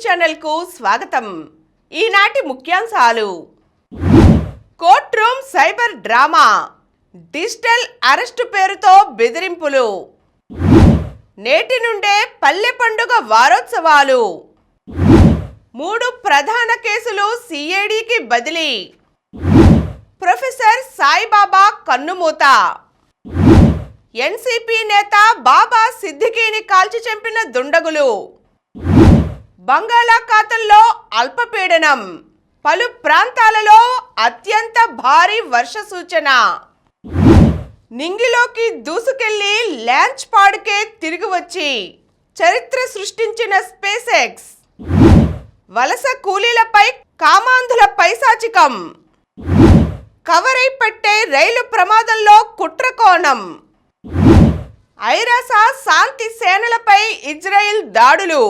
ఛానల్కు స్వాగతం. ఈనాటి ముఖ్యాంశాలు: court room cyber drama, digital arrest పేరుతో బెదిరింపులు, నేటి నుండే పల్లె పండుగ వారోత్సవాలు, 3 ప్రధాన కేసులు సిఐడికి బదిలీ, ప్రొఫెసర్ సాయిబాబా కన్నుమూత, ఎన్సిపి నేత బాబా సిద్దికీని కాల్చి చంపిన దుండగులు, బంగాళాఖాతంలో అల్పపీడనం, పలు ప్రాంతాలలో అత్యంత భారీ వర్ష సూచన, నింగిలోకి దూసుకెళ్లి లాంచ్ పాడ్కే తిరిగి వచ్చి చరిత్ర సృష్టించిన స్పేస్ ఎక్స్, వలస కూలీలపై కామాంధుల పైశాచికం, కవరై పట్టే రైలు ప్రమాదంలో కుట్రకోణం, ఐరాస శాంతి సేనలపై ఇజ్రాయెల్ దాడులు,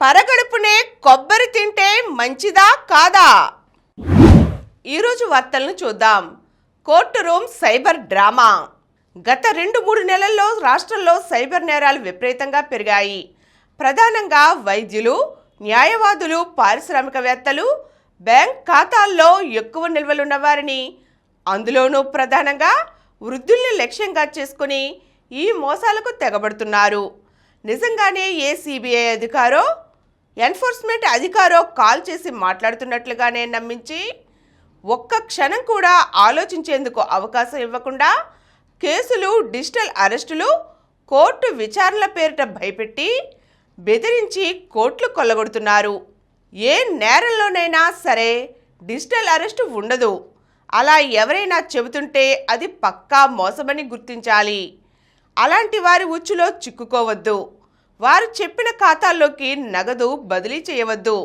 పరగడుపునే కొబ్బరి తింటే మంచిదా కాదా? ఈరోజు వార్తలను చూద్దాం. Court room cyber drama. గత 2-3 నెలల్లో రాష్ట్రంలో సైబర్ నేరాలు విపరీతంగా పెరిగాయి. ప్రధానంగా వైద్యులు, న్యాయవాదులు, పారిశ్రామికవేత్తలు, బ్యాంక్ ఖాతాల్లో ఎక్కువ నిల్వలున్న వారిని, అందులోనూ ప్రధానంగా వృద్ధుల్ని లక్ష్యంగా చేసుకుని ఈ మోసాలకు తెగబడుతున్నారు. నిజంగానే ఏ సిబిఐ అధికారో, ఎన్ఫోర్స్మెంట్ అధికారో కాల్ చేసి మాట్లాడుతున్నట్లుగానే నమ్మించి ఒక్క క్షణం కూడా ఆలోచించేందుకు అవకాశం ఇవ్వకుండా కేసులు, డిజిటల్ అరెస్టులు, కోర్టు విచారణల పేరిట భయపెట్టి బెదిరించి కోట్లు కొల్లగొడుతున్నారు. ఏ నేరంలోనైనా సరే డిజిటల్ అరెస్టు ఉండదు. అలా ఎవరైనా చెబుతుంటే అది పక్కా మోసమని గుర్తించాలి. అలాంటి వారి ఉచ్చులో చిక్కుకోవద్దు. వారు చెప్పిన ఖాతాల్లోకి నగదు బదిలీ చేయవద్దు.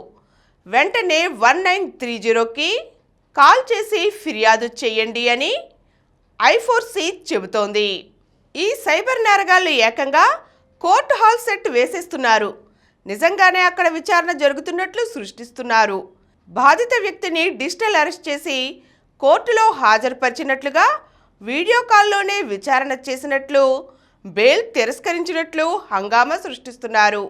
వెంటనే 1930కి కాల్ చేసి ఫిర్యాదు చేయండి అని I4C చెబుతోంది. ఈ సైబర్ నేరగాళ్లు ఏకంగా కోర్టు హాల్ సెట్ వేసేస్తున్నారు. నిజంగానే అక్కడ విచారణ జరుగుతున్నట్లు సృష్టిస్తున్నారు. బాధిత వ్యక్తిని డిజిటల్ అరెస్ట్ చేసి కోర్టులో హాజరుపరిచినట్లుగా, వీడియో కాల్లోనే విచారణ చేసినట్లు, బెయిల్ తిరస్కరించినట్లు హంగామా సృష్టిస్తున్నారు.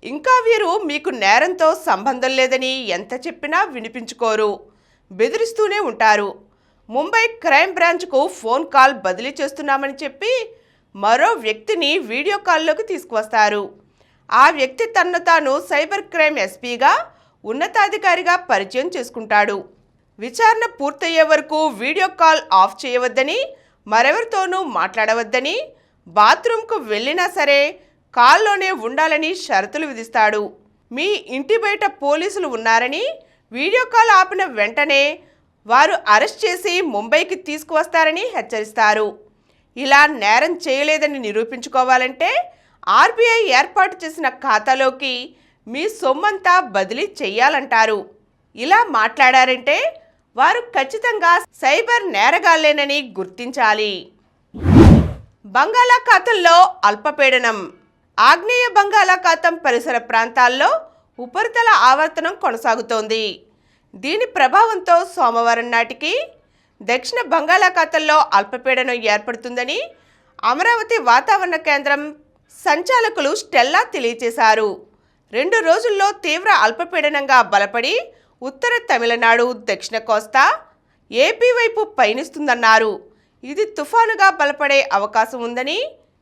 ఇంకా వీరు మీకు నేరంతో సంబంధం లేదని ఎంత చెప్పినా వినిపించుకోరు, బెదిరిస్తూనే ఉంటారు. ముంబై క్రైమ్ బ్రాంచ్కు ఫోన్ కాల్ బదిలీ చేస్తున్నామని చెప్పి మరో వ్యక్తిని వీడియో కాల్లోకి తీసుకువస్తారు. ఆ వ్యక్తి తనను తాను సైబర్ క్రైమ్ ఎస్పీగా, ఉన్నతాధికారిగా పరిచయం చేసుకుంటాడు. విచారణ పూర్తయ్యే వరకు వీడియో కాల్ ఆఫ్ చేయవద్దని, మరెవరితోనూ మాట్లాడవద్దని, బాత్రూంకు వెళ్ళినా సరే కాల్లోనే ఉండాలని షరతులు విధిస్తాడు. మీ ఇంటి బయట పోలీసులు ఉన్నారని వీడియో కాల్ ఆపిన వెంటనే వారు అరెస్ట్ చేసి ముంబైకి తీసుకువస్తారని హెచ్చరిస్తారు. ఇలా నేరం చేయలేదని నిరూపించుకోవాలంటే ఆర్బీఐ ఏర్పాటు చేసిన ఖాతాలోకి మీ సొమ్మంతా బదిలీ చెయ్యాలంటారు. ఇలా మాట్లాడారంటే వారు ఖచ్చితంగా సైబర్ నేరగాళ్లేనని గుర్తించాలి. బంగాళాఖాతంలో అల్పపీడనం. ఆగ్నేయ బంగాళాఖాతం పరిసర ప్రాంతాల్లో ఉపరితల ఆవర్తనం కొనసాగుతోంది. దీని ప్రభావంతో సోమవారం నాటికి దక్షిణ బంగాళాఖాతంలో అల్పపీడనం ఏర్పడుతుందని అమరావతి వాతావరణ కేంద్రం సంచాలకులు స్టెల్లా తెలియజేశారు. 2 రోజుల్లో తీవ్ర అల్పపీడనంగా బలపడి ఉత్తర తమిళనాడు, దక్షిణ కోస్తా, ఏపీ వైపు పయనిస్తుందన్నారు. ఇది తుఫానుగా బలపడే అవకాశం ఉందని,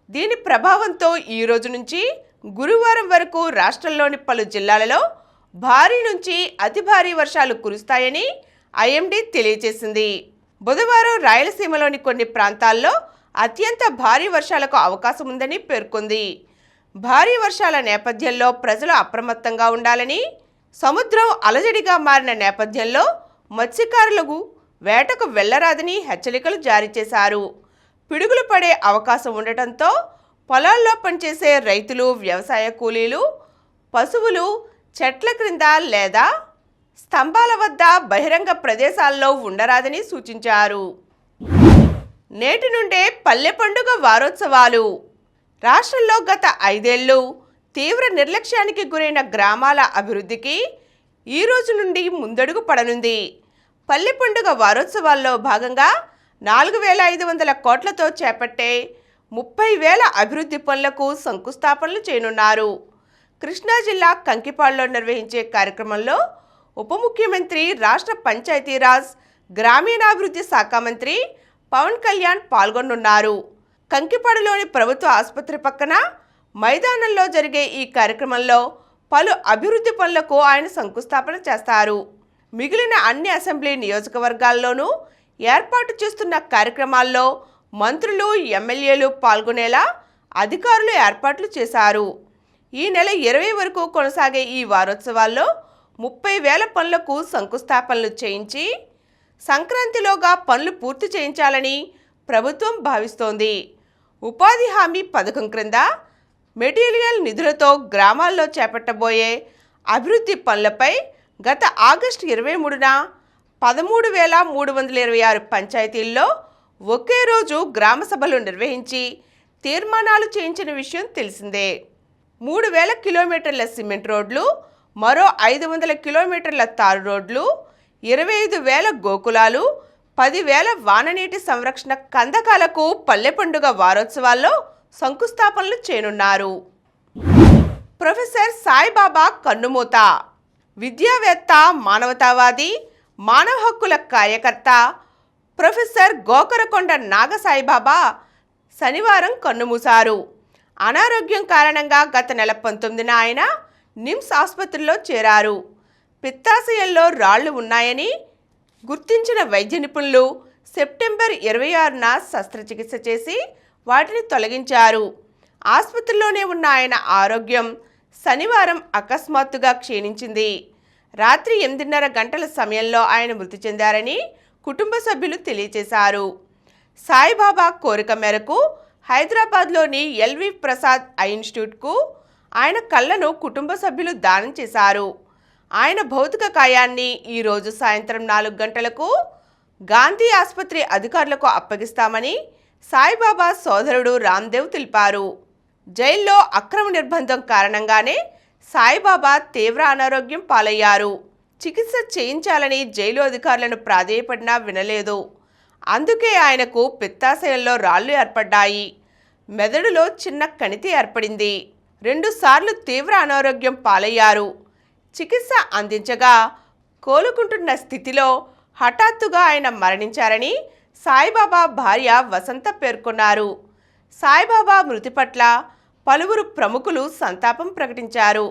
దీని ప్రభావంతో ఈ రోజు నుంచి గురువారం వరకు రాష్ట్రంలోని పలు జిల్లాలలో భారీ నుంచి అతి భారీ వర్షాలు కురుస్తాయని ఐఎండీ తెలియజేసింది. బుధవారం రాయలసీమలోని కొన్ని ప్రాంతాల్లో అత్యంత భారీ వర్షాలకు అవకాశం ఉందని పేర్కొంది. భారీ వర్షాల నేపథ్యంలో ప్రజలు అప్రమత్తంగా ఉండాలని, సముద్రం అలజడిగా మారిన నేపథ్యంలో మత్స్యకారులకు వేటకు వెళ్లరాదని హెచ్చరికలు జారీ చేశారు. పిడుగులు పడే అవకాశం ఉండటంతో పొలాల్లో పనిచేసే రైతులు, వ్యవసాయ కూలీలు, పశువులు చెట్ల క్రింద లేదా స్తంభాల వద్ద బహిరంగ ప్రదేశాల్లో ఉండరాదని సూచించారు. నేటి నుండే పల్లె పండుగ వారోత్సవాలు. రాష్ట్రంలో గత 5 ఏళ్లు తీవ్ర నిర్లక్ష్యానికి గురైన గ్రామాల అభివృద్ధికి ఈ రోజు నుండి ముందడుగు పడనుంది. పల్లె పండుగ వారోత్సవాల్లో భాగంగా 4,500 కోట్లతో చేపట్టే 30,000 అభివృద్ధి పనులకు శంకుస్థాపనలు చేయనున్నారు. కృష్ణా జిల్లా కంకిపాడులో నిర్వహించే కార్యక్రమంలో ఉప ముఖ్యమంత్రి, రాష్ట్ర పంచాయతీరాజ్ గ్రామీణాభివృద్ధి శాఖ మంత్రి పవన్ కళ్యాణ్ పాల్గొనున్నారు. కంకిపాడులోని ప్రభుత్వ ఆసుపత్రి పక్కన మైదానంలో జరిగే ఈ కార్యక్రమంలో పలు అభివృద్ధి పనులకు ఆయన శంకుస్థాపన చేస్తారు. మిగిలిన అన్ని అసెంబ్లీ నియోజకవర్గాల్లోనూ ఏర్పాటు చేస్తున్న కార్యక్రమాల్లో మంత్రులు, ఎమ్మెల్యేలు పాల్గొనేలా అధికారులు ఏర్పాట్లు చేశారు. ఈ నెల 20 వరకు కొనసాగే ఈ వారోత్సవాల్లో 30,000 పనులకు శంకుస్థాపనలు చేయించి సంక్రాంతిలోగా పనులు పూర్తి చేయించాలని ప్రభుత్వం భావిస్తోంది. ఉపాధి హామీ పథకం క్రింద మెటీరియల్ నిధులతో గ్రామాల్లో చేపట్టబోయే అభివృద్ధి పనులపై గత ఆగస్టు 23న 13,326 పంచాయతీల్లో ఒకే రోజు గ్రామ సభలు నిర్వహించి తీర్మానాలు చేయించిన విషయం తెలిసిందే. 3,000 కిలోమీటర్ల సిమెంట్ రోడ్లు, మరో 500 కిలోమీటర్ల తారు రోడ్లు, 25,000 గోకులాలు, 10,000 వాననీటి సంరక్షణ కందకాలకు పల్లె పండుగ వారోత్సవాల్లో శంకుస్థాపనలు చేయనున్నారు. ప్రొఫెసర్ సాయిబాబా కన్నుమూత. విద్యావేత్త, మానవతావాది, మానవ హక్కుల కార్యకర్త ప్రొఫెసర్ గోకరకొండ నాగసాయిబాబా శనివారం కన్నుమూశారు. అనారోగ్యం కారణంగా గత నెల 19న ఆయన నిమ్స్ ఆసుపత్రిలో చేరారు. పిత్తాశయంలో రాళ్లు ఉన్నాయని గుర్తించిన వైద్య నిపుణులు సెప్టెంబర్ 26న శస్త్రచికిత్స చేసి వాటిని తొలగించారు. ఆసుపత్రిలోనే ఉన్న ఆయన ఆరోగ్యం శనివారం అకస్మాత్తుగా క్షీణించింది. రాత్రి 8:30 గంటల సమయంలో ఆయన మృతి చెందారని కుటుంబ సభ్యులు తెలియజేశారు. సాయిబాబా కోరిక మేరకు హైదరాబాద్లోని ఎల్వి ప్రసాద్ ఐ ఇన్స్టిట్యూట్కు ఆయన కళ్ళను కుటుంబ సభ్యులు దానం చేశారు. ఆయన భౌతిక కాయాన్ని ఈరోజు సాయంత్రం 4 గంటలకు గాంధీ ఆసుపత్రి అధికారులకు అప్పగిస్తామని సాయిబాబా సోదరుడు రామ్దేవ్ తెలిపారు. జైల్లో అక్రమ నిర్బంధం కారణంగానే సాయిబాబా తీవ్ర అనారోగ్యం పాలయ్యారు. చికిత్స చేయించాలని జైలు అధికారులను ప్రాధేయపడినా వినలేదు. అందుకే ఆయనకు పిత్తాశయంలో రాళ్లు ఏర్పడ్డాయి. మెదడులో చిన్న కణితి ఏర్పడింది. 2 సార్లు తీవ్ర అనారోగ్యం పాలయ్యారు. చికిత్స అందించగా కోలుకుంటున్న స్థితిలో హఠాత్తుగా ఆయన మరణించారని సాయిబాబా భార్య వసంత పేర్కొన్నారు. సాయిబాబా మృతి పట్ల పలువురు ప్రముఖులు సంతాపం ప్రకటించారు.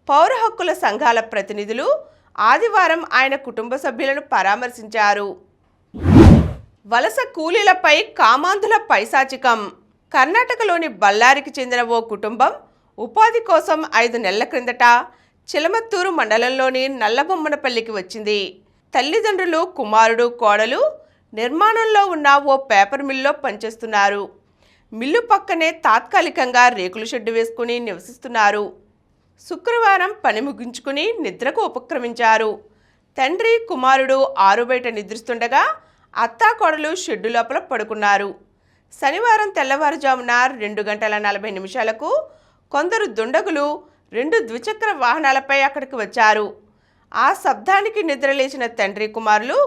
పౌర హక్కుల సంఘాల ప్రతినిధులు ఆదివారం ఆయన కుటుంబ సభ్యులను పరామర్శించారు. వలస కూలీలపై కామాంధుల పైశాచికం. కర్ణాటకలోని బళ్ళారికి చెందిన ఓ కుటుంబం ఉపాధి కోసం 5 నెలల క్రిందట చిలమత్తూరు మండలంలోని నల్లబొమ్మనపల్లికి వచ్చింది. తల్లిదండ్రులు, కుమారుడు, కోడలు నిర్మాణంలో ఉన్న ఓ పేపర్ మిల్లో పనిచేస్తున్నారు. మిల్లు పక్కనే తాత్కాలికంగా రేకుల షెడ్డు వేసుకుని నివసిస్తున్నారు. శుక్రవారం పని ముగించుకుని నిద్రకు ఉపక్రమించారు. తండ్రి, కుమారుడు ఆరుబయట నిద్రిస్తుండగా అత్తా, కోడలు షెడ్డు లోపల పడుకున్నారు. శనివారం తెల్లవారుజామున 2:40 కొందరు దుండగులు 2 ద్విచక్ర వాహనాలపై అక్కడికి వచ్చారు. ఆ శబ్దానికి నిద్రలేచిన తండ్రి, కుమారులు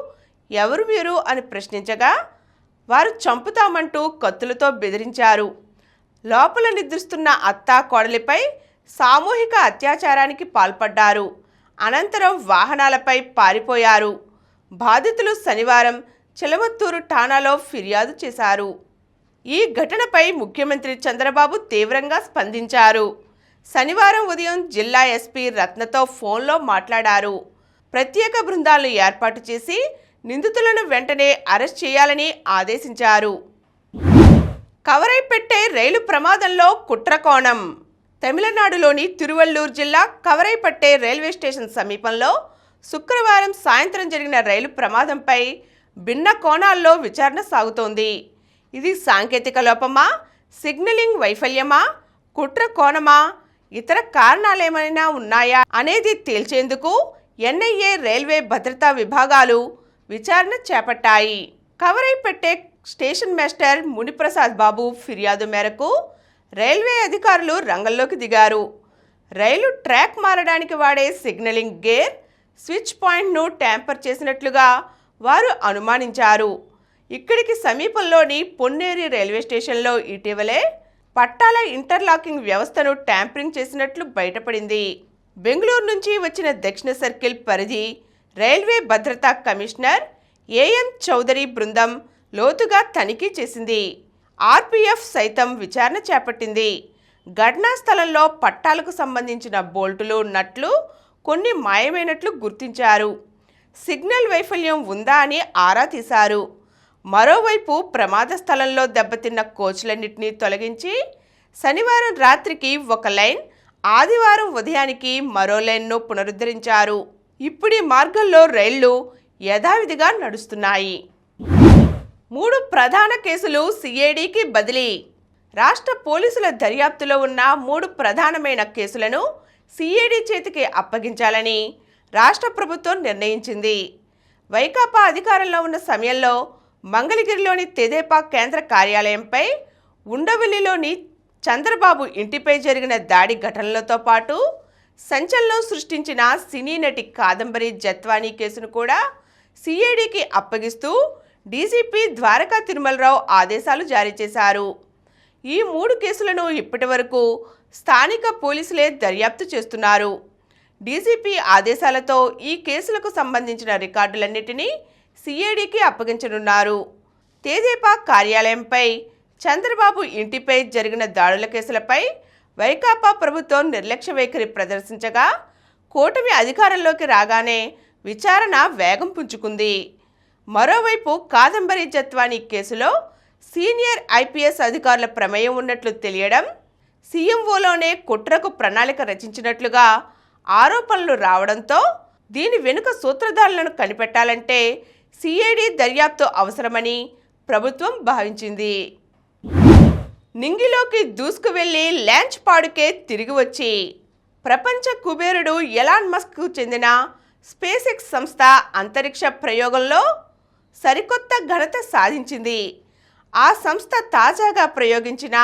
ఎవరు మీరు అని ప్రశ్నించగా వారు చంపుతామంటూ కత్తులతో బెదిరించారు. లోపల నిద్రిస్తున్న అత్తా, కోడలిపై సామూహిక అత్యాచారానికి పాల్పడ్డారు. అనంతరం వాహనాలపై పారిపోయారు. బాధితులు శనివారం చిలమత్తూరు ఠాణాలో ఫిర్యాదు చేశారు. ఈ ఘటనపై ముఖ్యమంత్రి చంద్రబాబు తీవ్రంగా స్పందించారు. శనివారం ఉదయం జిల్లా ఎస్పీ రత్నతో ఫోన్లో మాట్లాడారు. ప్రత్యేక బృందాలను ఏర్పాటు చేసి నిందితులను వెంటనే అరెస్ట్ చేయాలని ఆదేశించారు. కవరైపెట్టే రైలు ప్రమాదంలో కుట్రకోణం. తమిళనాడులోని తిరువల్లూరు జిల్లా కవరైపట్టే రైల్వే స్టేషన్ సమీపంలో శుక్రవారం సాయంత్రం జరిగిన రైలు ప్రమాదంపై భిన్న కోణాల్లో విచారణ సాగుతోంది. ఇది సాంకేతిక లోపమా, సిగ్నలింగ్ వైఫల్యమా, కుట్ర కోణమా, ఇతర కారణాలేమైనా ఉన్నాయా అనేది తేల్చేందుకు ఎన్ఐఏ, రైల్వే భద్రతా విభాగాలు విచారణ చేపట్టాయి. కవరైపెట్టే స్టేషన్ మాస్టర్ మునిప్రసాద్ బాబు ఫిర్యాదు మేరకు రైల్వే అధికారులు రంగంలోకి దిగారు. రైలు ట్రాక్ మారడానికి వాడే సిగ్నలింగ్ గేర్, స్విచ్ పాయింట్ను ట్యాంపర్ చేసినట్లుగా వారు అనుమానించారు. ఇక్కడికి సమీపంలోని పొన్నేరి రైల్వే స్టేషన్లో ఇటీవలే పట్టాల ఇంటర్లాకింగ్ వ్యవస్థను ట్యాంపరింగ్ చేసినట్లు బయటపడింది. బెంగళూరు నుంచి వచ్చిన దక్షిణ సర్కిల్ పరిధి రైల్వే భద్రతా కమిషనర్ ఏఎం చౌదరి బృందం లోతుగా తనిఖీ చేసింది. ఆర్పీఎఫ్ సైతం విచారణ చేపట్టింది. ఘటనా స్థలంలో పట్టాలకు సంబంధించిన బోల్టులు, నట్లు కొన్ని మాయమైనట్లు గుర్తించారు. సిగ్నల్ వైఫల్యం ఉందా అని ఆరా తీశారు. మరోవైపు ప్రమాద స్థలంలో దెబ్బతిన్న కోచ్లన్నింటినీ తొలగించి శనివారం రాత్రికి ఒక లైన్, ఆదివారం ఉదయానికి మరో లైన్ను పునరుద్ధరించారు. ఇప్పుడు ఈ మార్గంలో రైళ్లు యథావిధిగా నడుస్తున్నాయి. 3 ప్రధాన కేసులు సిఐడికి బదిలీ. రాష్ట్ర పోలీసుల దర్యాప్తులో ఉన్న 3 ప్రధానమైన కేసులను సిఐడి చేతికి అప్పగించాలని రాష్ట్ర ప్రభుత్వం నిర్ణయించింది. వైకాపా అధికారంలో ఉన్న సమయంలో మంగళగిరిలోని తెదేపా కేంద్ర కార్యాలయంపై, ఉండవల్లిలోని చంద్రబాబు ఇంటిపై జరిగిన దాడి ఘటనలతో పాటు సంచలనం సృష్టించిన సినీ నటి కాదంబరి జత్వానీ కేసును కూడా సిఐడికి అప్పగిస్తూ డీజీపీ ద్వారకా తిరుమలరావు ఆదేశాలు జారీ చేశారు. ఈ 3 కేసులను ఇప్పటివరకు స్థానిక పోలీసులే దర్యాప్తు చేస్తున్నారు. డీజీపీ ఆదేశాలతో ఈ కేసులకు సంబంధించిన రికార్డులన్నిటినీ సిఐడికి అప్పగించనున్నారు. తెదేపా కార్యాలయంపై, చంద్రబాబు ఇంటిపై జరిగిన దాడుల కేసులపై వైకాపా ప్రభుత్వం నిర్లక్ష్య వైఖరి ప్రదర్శించగా కూటమి అధికారంలోకి రాగానే విచారణ వేగం పుంజుకుంది. మరోవైపు కాదంబరి జత్వానీ కేసులో సీనియర్ ఐపీఎస్ అధికారుల ప్రమేయం ఉన్నట్లు తెలియడం, సీఎంఓలోనే కుట్రకు ప్రణాళిక రచించినట్లుగా ఆరోపణలు రావడంతో దీని వెనుక సూత్రధారులను కనిపెట్టాలంటే సిఐడి దర్యాప్తు అవసరమని ప్రభుత్వం భావించింది. నింగిలోకి దూసుకు వెళ్లి లాంచ్ పాడుకే తిరిగి వచ్చి ప్రపంచ కుబేరుడు ఎలాన్ మస్క్కు చెందిన స్పేస్ ఎక్స్ సంస్థ అంతరిక్ష ప్రయోగంలో సరికొత్త ఘనత సాధించింది. ఆ సంస్థ తాజాగా ప్రయోగించిన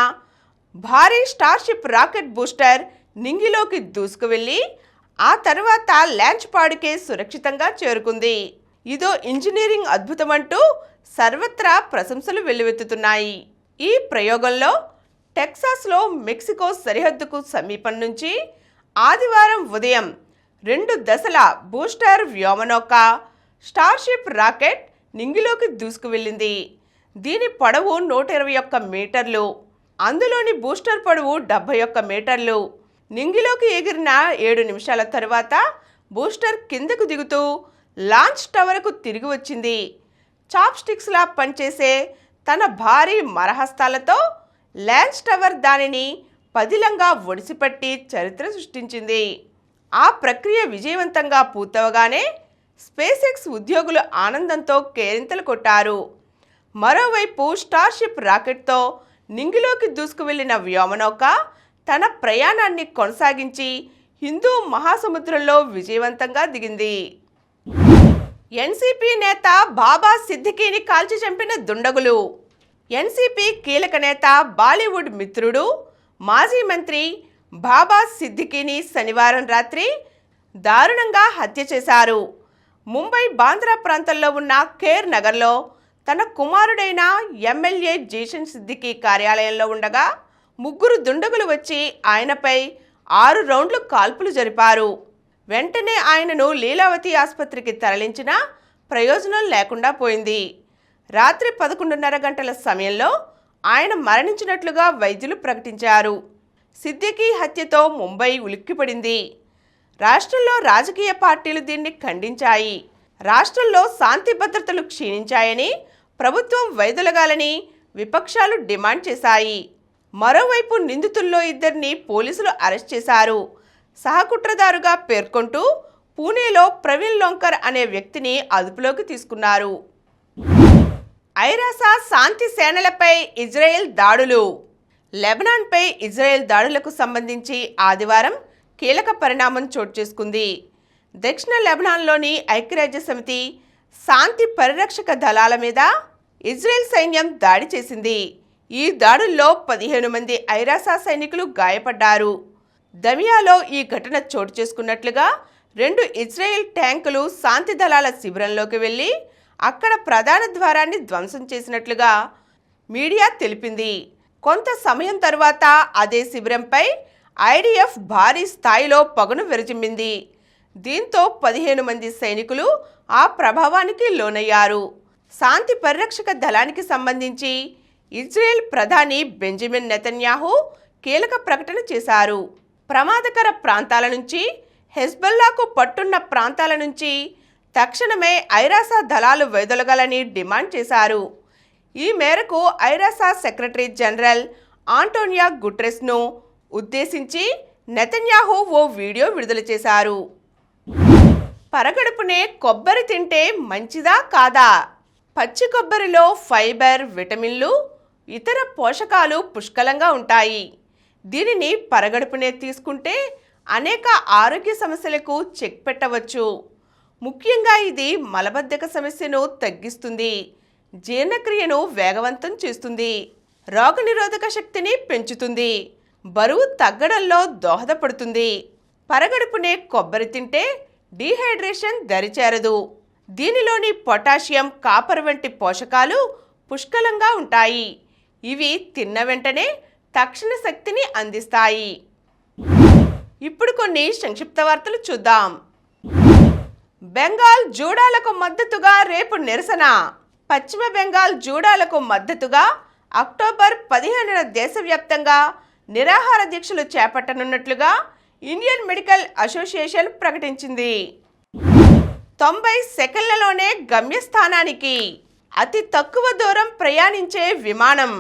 భారీ స్టార్షిప్ రాకెట్ బూస్టర్ నింగిలోకి దూసుకు వెళ్లి ఆ తర్వాత లాంచ్ పాడుకే సురక్షితంగా చేరుకుంది. ఇదో ఇంజనీరింగ్ అద్భుతమంటూ సర్వత్రా ప్రశంసలు వెల్లువెత్తుతున్నాయి. ఈ ప్రయోగంలో టెక్సాస్లో మెక్సికో సరిహద్దుకు సమీపం నుంచి ఆదివారం ఉదయం 2 దశల బూస్టర్ వ్యోమనౌక స్టార్షిప్ రాకెట్ నింగిలోకి దూసుకు వెళ్ళింది. దీని పొడవు 121 మీటర్లు, అందులోని బూస్టర్ పొడవు 71 మీటర్లు. నింగిలోకి ఎగిరిన 7 నిమిషాల తరువాత బూస్టర్ కిందకు దిగుతూ లాంచ్ టవర్కు తిరిగి వచ్చింది. చాప్ స్టిక్స్లా పనిచేసే తన భారీ మరహస్తాలతో లాంచ్ టవర్ దానిని పదిలంగా ఒడిసిపట్టి చరిత్ర సృష్టించింది. ఆ ప్రక్రియ విజయవంతంగా పూర్తవగానే స్పేస్ ఎక్స్ ఉద్యోగులు ఆనందంతో కేరింతలు కొట్టారు. మరోవైపు స్టార్షిప్ రాకెట్తో నింగిలోకి దూసుకు వెళ్లిన వ్యోమనౌక తన ప్రయాణాన్ని కొనసాగించి హిందూ మహాసముద్రంలో విజయవంతంగా దిగింది. ఎన్సీపీ నేత బాబా సిద్దికీని కాల్చి చంపిన దుండగులు. ఎన్సీపీ కీలక నేత, బాలీవుడ్ మిత్రుడు, మాజీ మంత్రి బాబా సిద్దికీని శనివారం రాత్రి దారుణంగా హత్య చేశారు. ముంబై బాంద్రా ప్రాంతంలో ఉన్న ఖేర్ నగర్లో తన కుమారుడైన ఎమ్మెల్యే జీషన్ సిద్దికీ కార్యాలయంలో ఉండగా 3 దుండగులు వచ్చి ఆయనపై 6 రౌండ్లు కాల్పులు జరిపారు. వెంటనే ఆయనను లీలావతి ఆసుపత్రికి తరలించినా ప్రయోజనం లేకుండా పోయింది. రాత్రి 11:30 గంటల సమయంలో ఆయన మరణించినట్లుగా వైద్యులు ప్రకటించారు. సిద్దికీ హత్యతో ముంబై ఉలిక్కిపడింది. రాష్ట్రంలో రాజకీయ పార్టీలు దీన్ని ఖండించాయి. రాష్ట్రంలో శాంతి భద్రతలు క్షీణించాయని, ప్రభుత్వం వైదొలగాలని విపక్షాలు డిమాండ్ చేశాయి. మరోవైపు నిందితుల్లో 2 పోలీసులు అరెస్ట్ చేశారు. సహకుట్రదారుగా పేర్కొంటూ పూణేలో ప్రవీణ్ లోంకర్ అనే వ్యక్తిని అదుపులోకి తీసుకున్నారు. ఐరాస శాంతి సేనలపై ఇజ్రాయెల్ దాడులు. లెబనాన్పై ఇజ్రాయెల్ దాడులకు సంబంధించి ఆదివారం కీలక పరిణామం చోటు చేసుకుంది. దక్షిణ లెబనాన్లోని ఐక్యరాజ్య సమితి శాంతి పరిరక్షక దళాల మీద ఇజ్రాయెల్ సైన్యం దాడి చేసింది. ఈ దాడుల్లో 15 మంది ఐరాస సైనికులు గాయపడ్డారు. దమియాలో ఈ ఘటన చోటు చేసుకున్నట్లుగా 2 ఇజ్రాయెల్ ట్యాంకులు శాంతి దళాల శిబిరంలోకి వెళ్లి అక్కడ ప్రధాన ద్వారాన్ని ధ్వంసం చేసినట్లుగా మీడియా తెలిపింది. కొంత సమయం తరువాత అదే శిబిరంపై ఐడిఎఫ్ భారీ స్థాయిలో పగను విరజిమ్మింది. దీంతో 15 మంది సైనికులు ఆ ప్రభావానికి లోనయ్యారు. శాంతి పరిరక్షక దళానికి సంబంధించి ఇజ్రాయెల్ ప్రధాని బెంజమిన్ నెతన్యాహు కీలక ప్రకటన చేశారు. ప్రమాదకర ప్రాంతాల నుంచి, హెజ్బొల్లాకు పట్టున్న ప్రాంతాల నుంచి తక్షణమే ఐరాసా దళాలు వైదొలగాలని డిమాండ్ చేశారు. ఈ మేరకు ఐరాసా సెక్రటరీ జనరల్ ఆంటోనియో గుటెరెస్ను ఉద్దేశించి నెతన్యాహు ఓ వీడియో విడుదల చేశారు. పరగడుపునే కొబ్బరి తింటే మంచిదా కాదా? పచ్చి కొబ్బరిలో ఫైబర్, విటమిన్లు, ఇతర పోషకాలు పుష్కలంగా ఉంటాయి. దీనిని పరగడుపునే తీసుకుంటే అనేక ఆరోగ్య సమస్యలకు చెక్ పెట్టవచ్చు. ముఖ్యంగా ఇది మలబద్ధక సమస్యను తగ్గిస్తుంది, జీర్ణక్రియను వేగవంతం చేస్తుంది, రోగనిరోధక శక్తిని పెంచుతుంది, బరువు తగ్గడంలో దోహదపడుతుంది. పరగడుపునే కొబ్బరి తింటే డీహైడ్రేషన్ దరిచేరదు. దీనిలోని పొటాషియం, కాపర్ వంటి పోషకాలు పుష్కలంగా ఉంటాయి. ఇవి తిన్న వెంటనే తక్షణ శక్తిని అందిస్తాయి. ఇప్పుడు కొన్ని సంక్షిప్త వార్తలు చూద్దాం. బెంగాల్ జూడాలకు మద్దతుగా రేపు నిరసన. పశ్చిమ బెంగాల్ జూడాలకు మద్దతుగా అక్టోబర్ 15న దేశవ్యాప్తంగా నిరాహార దీక్షలు చేపట్టనున్నట్లుగా ఇండియన్ మెడికల్ అసోసియేషన్ ప్రకటించింది. 90 సెకన్లలోనే గమ్యస్థానానికి అతి తక్కువ దూరం ప్రయాణించే విమానం.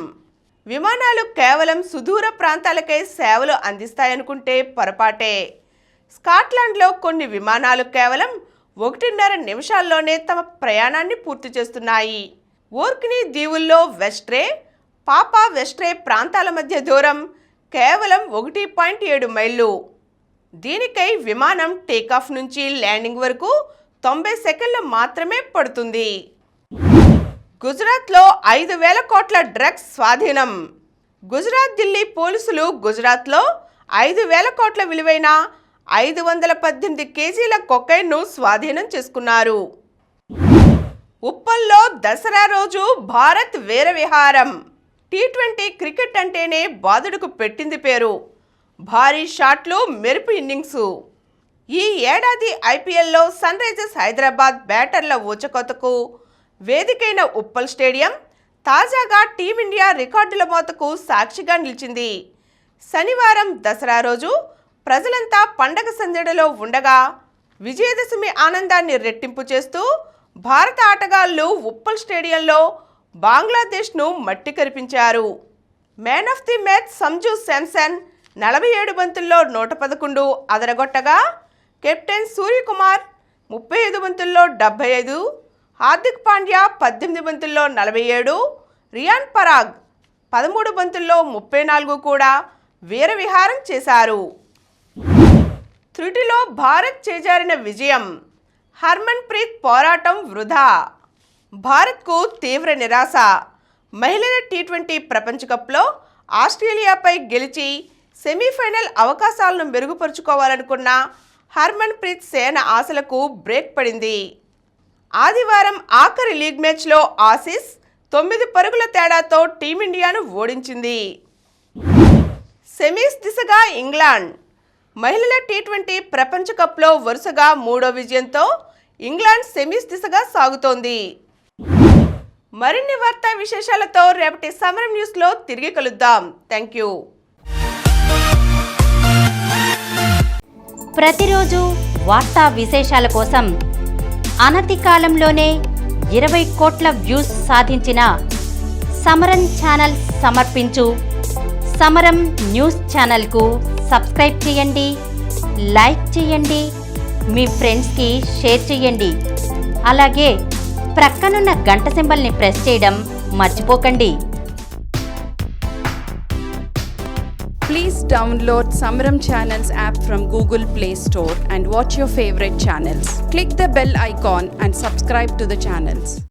విమానాలు కేవలం సుదూర ప్రాంతాలకే సేవలు అందిస్తాయనుకుంటే పొరపాటే. స్కాట్లాండ్లో కొన్ని విమానాలు కేవలం 1.5 నిమిషాల్లోనే తమ ప్రయాణాన్ని పూర్తి చేస్తున్నాయి. ఓర్కినీ దీవుల్లో వెస్ట్రే, పాపా వెస్ట్రే ప్రాంతాల మధ్య దూరం కేవలం 1.7 మైళ్ళు. దీనికై విమానం టేకాఫ్ నుంచి ల్యాండింగ్ వరకు 90 సెకన్లు మాత్రమే పడుతుంది. గుజరాత్లో 5,000 కోట్ల డ్రగ్స్ స్వాధీనం. గుజరాత్, ఢిల్లీ పోలీసులు గుజరాత్లో 5,000 కోట్ల విలువైన 518 కేజీల కొకైన్ను స్వాధీనం చేసుకున్నారు. ఉప్పల్లో దసరా రోజు భారత్ వీరవిహారం. T20 క్రికెట్ అంటేనే బాదుడుకు పెట్టింది పేరు. భారీ షాట్లు, మెరుపు ఇన్నింగ్స్. ఈ ఏడాది ఐపీఎల్లో సన్ రైజర్స్ హైదరాబాద్ బ్యాటర్ల ఊచకోతకు వేదికైన ఉప్పల్ స్టేడియం తాజాగా టీమిండియా రికార్డుల మోతకు సాక్షిగా నిలిచింది. శనివారం దసరా రోజు ప్రజలంతా పండగ సందడిలో ఉండగా విజయదశమి ఆనందాన్ని రెట్టింపు చేస్తూ భారత ఆటగాళ్లు ఉప్పల్ స్టేడియంలో బంగ్లాదేశ్ను మట్టి కరిపించారు. Man of the match Sanju Samson 47 బంతుల్లో 111 అదరగొట్టగా కెప్టెన్ సూర్యకుమార్ 35 బంతుల్లో 75, హార్దిక్ పాండ్యా 18 బంతుల్లో 47, రియాన్ పరాగ్ 13 బంతుల్లో 34 కూడా వీరవిహారం చేశారు. త్రుటిలో భారత్ చేజారిన విజయం. హర్మన్ ప్రీత్ పోరాటం వృధా. భారత్కు తీవ్ర నిరాశ. మహిళల T20 ప్రపంచ కప్లో ఆస్ట్రేలియాపై గెలిచి సెమీఫైనల్ అవకాశాలను మెరుగుపరుచుకోవాలనుకున్న హర్మన్ ప్రీత్ సేన ఆశలకు బ్రేక్ పడింది. ఆదివారం ఆఖరి లీగ్ మ్యాచ్లో ఆసీస్ 9 పరుగుల తేడాతో టీమిండియాను ఓడించింది. సెమీస్ దిశగా ఇంగ్లాండ్. మహిళల T20 ప్రపంచ కప్లో వరుసగా 3వ విజయంతో ఇంగ్లాండ్ సెమీస్ దిశగా సాగుతోంది. మరిన్ని వార్తా విశేషాలతో రేపటి సమరం న్యూస్లో తిరిగి కలుద్దాం. Thank you. ప్రతిరోజు వార్తా విశేషాల కోసం అనతి కాలంలోనే 20 కోట్ల వ్యూస్ సాధించిన సమరం ఛానల్ సమర్పించు సమరం న్యూస్ ఛానల్కు సబ్స్క్రైబ్ చేయండి, లైక్ చేయండి, మీ ఫ్రెండ్స్కి షేర్ చేయండి. అలాగే ప్రక్కనున్న గంట సింబల్ని ప్రెస్ చేయడం మర్చిపోకండి. Please download Samaram Channels app from Google Play Store and watch your favorite channels. Click the bell icon and subscribe to the channels.